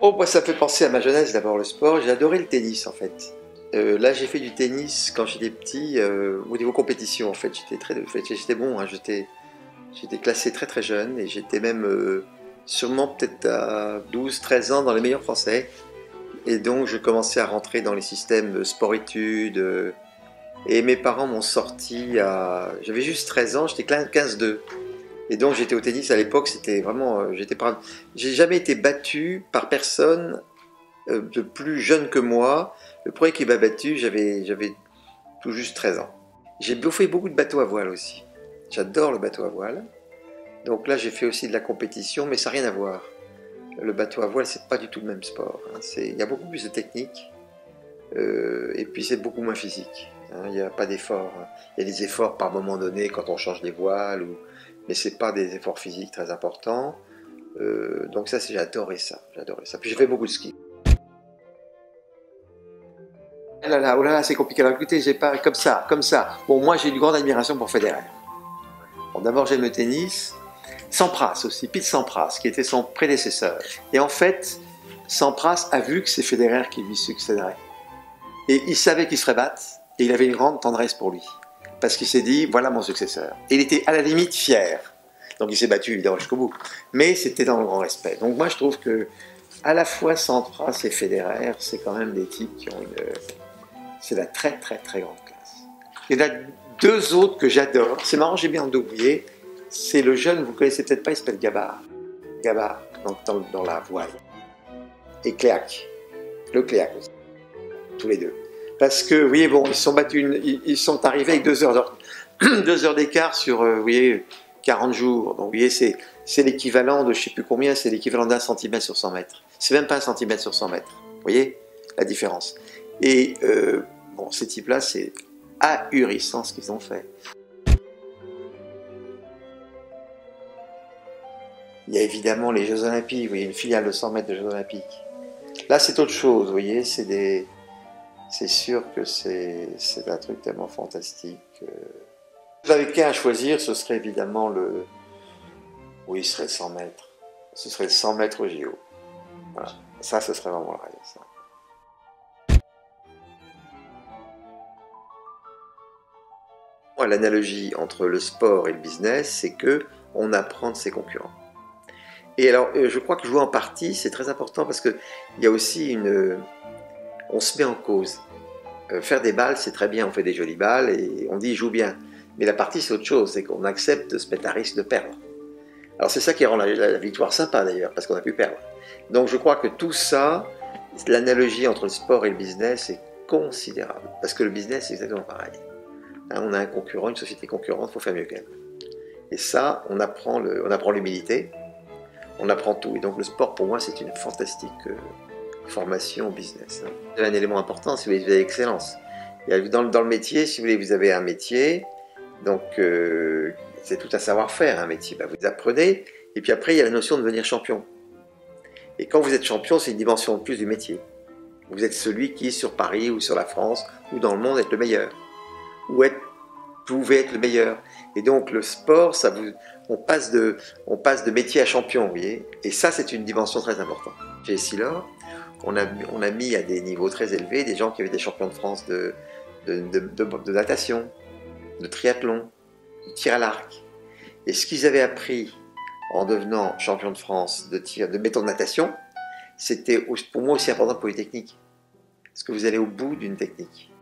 Oh, moi, ça fait penser à ma jeunesse, d'abord le sport. J'ai adoré le tennis, en fait. Là, j'ai fait du tennis quand j'étais petit, au niveau compétition, en fait. J'étais bon, hein, j'étais classé très très jeune et j'étais même sûrement peut-être à 12, 13 ans dans les meilleurs français. Et donc, je commençais à rentrer dans les systèmes sport-études. Et mes parents m'ont sorti à... J'avais juste 13 ans, j'étais 15-2. Et donc, j'étais au tennis à l'époque, c'était vraiment... J'ai jamais été battu par personne de plus jeune que moi. Le premier qui m'a battu, j'avais tout juste 13 ans. J'ai fait beaucoup de bateaux à voile aussi. J'adore le bateau à voile. Donc là, j'ai fait aussi de la compétition, mais ça n'a rien à voir. Le bateau à voile, c'est pas du tout le même sport, hein. Il y a beaucoup plus de technique, et puis c'est beaucoup moins physique, hein. Il n'y a pas d'efforts, hein. Il y a des efforts par moment donné quand on change des voiles, mais c'est pas des efforts physiques très importants. Donc ça, j'adorais ça, j'adorais ça. Puis j'ai fait beaucoup de ski. Oh là là, c'est compliqué. Alors écoutez, j'ai pas comme ça, comme ça. Bon, moi j'ai une grande admiration pour Federer. Bon, d'abord j'aime le tennis. Sampras aussi, Pete Sampras, qui était son prédécesseur. Et en fait, Sampras a vu que c'est Federer qui lui succéderait. Et il savait qu'il serait battre, et il avait une grande tendresse pour lui. Parce qu'il s'est dit, voilà mon successeur. Et il était à la limite fier. Donc il s'est battu évidemment jusqu'au bout. Mais c'était dans le grand respect. Donc moi je trouve que à la fois Sampras et Federer, c'est quand même des types qui ont une... C'est la très très très grande classe. Il y en a deux autres que j'adore. C'est marrant, j'ai bien oublié. C'est le jeune, vous ne connaissez peut-être pas, il s'appelle Gabard. Gabard, dans la voile. Et Cléac. Le Cléac aussi. Tous les deux. Parce que, vous voyez, bon, ils sont battus, ils sont arrivés avec 2 heures d'écart sur, vous voyez, 40 jours. Donc, vous voyez, c'est l'équivalent de, je ne sais plus combien, c'est l'équivalent d'1 centimètre sur 100 mètres. C'est même pas 1 centimètre sur 100 mètres. Vous voyez la différence. Et, bon, ces types-là, c'est ahurissant ce qu'ils ont fait. Il y a évidemment les Jeux Olympiques, vous voyez, une filiale de 100 mètres de Jeux Olympiques. Là, c'est autre chose, vous voyez, c'est sûr que c'est un truc tellement fantastique. J'avais qu'un à choisir, ce serait évidemment le... Oui, ce serait 100 mètres. Ce serait 100 mètres au JO. Voilà. Ça, ce serait vraiment le rêve, ça. L'analogie entre le sport et le business, c'est que on apprend de ses concurrents. Et alors, je crois que jouer en partie, c'est très important parce qu'il y a aussi une... On se met en cause. Faire des balles, c'est très bien, on fait des jolies balles et on dit joue bien. Mais la partie, c'est autre chose, c'est qu'on accepte de se mettre à risque de perdre. Alors c'est ça qui rend la victoire sympa d'ailleurs, parce qu'on a pu perdre. Donc je crois que tout ça, l'analogie entre le sport et le business est considérable. Parce que le business, c'est exactement pareil. Hein, on a un concurrent, une société concurrente, il faut faire mieux qu'elle. Et ça, on apprend l'humilité, on apprend tout. Et donc le sport, pour moi, c'est une fantastique formation au business. C'est un élément important si vous voulez l'excellence. Dans le métier, si vous voulez, vous avez un métier, donc c'est tout un savoir-faire, un métier. Ben, vous apprenez, et puis après, il y a la notion de devenir champion. Et quand vous êtes champion, c'est une dimension de plus du métier. Vous êtes celui qui, sur Paris ou sur la France ou dans le monde, est le meilleur. Ou pouvez être le meilleur. Et donc le sport, on passe de métier à champion, vous voyez. Et ça, c'est une dimension très importante. Chez Essilor, on a mis à des niveaux très élevés des gens qui avaient des champions de France de natation, de triathlon, de tir à l'arc. Et ce qu'ils avaient appris en devenant champion de France de méthode de natation, c'était pour moi aussi important pour les techniques. Parce que vous allez au bout d'une technique.